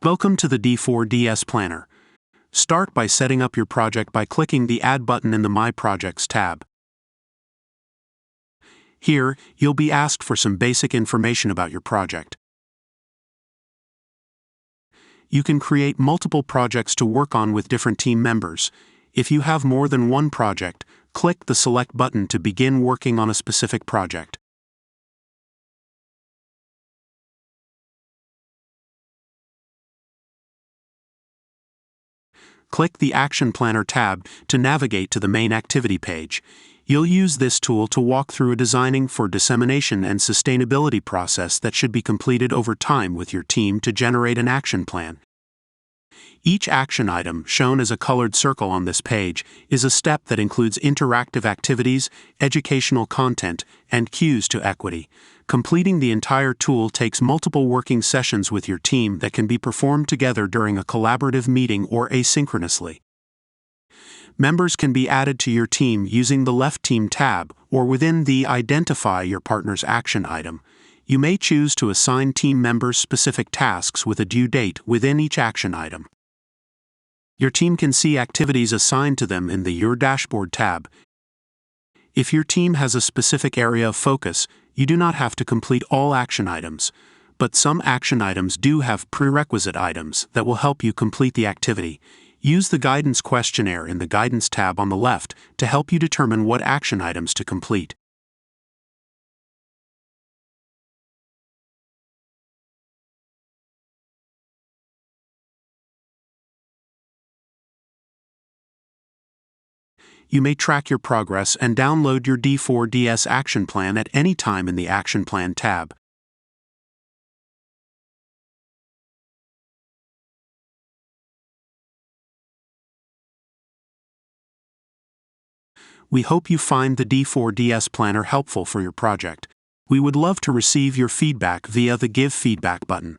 Welcome to the D4DS Planner. Start by setting up your project by clicking the Add button in the My Projects tab. Here, you'll be asked for some basic information about your project. You can create multiple projects to work on with different team members. If you have more than one project, click the Select button to begin working on a specific project. Click the Action Planner tab to navigate to the main activity page. You'll use this tool to walk through a designing for dissemination and sustainability process that should be completed over time with your team to generate an action plan. Each action item, shown as a colored circle on this page, is a step that includes interactive activities, educational content, and cues to equity. Completing the entire tool takes multiple working sessions with your team that can be performed together during a collaborative meeting or asynchronously. Members can be added to your team using the Left Team tab or within the Identify Your Partner's action item. You may choose to assign team members specific tasks with a due date within each action item. Your team can see activities assigned to them in the Your Dashboard tab. If your team has a specific area of focus, you do not have to complete all action items, but some action items do have prerequisite items that will help you complete the activity. Use the Guidance questionnaire in the Guidance tab on the left to help you determine what action items to complete. You may track your progress and download your D4DS Action Plan at any time in the Action Plan tab. We hope you find the D4DS Planner helpful for your project. We would love to receive your feedback via the Give Feedback button.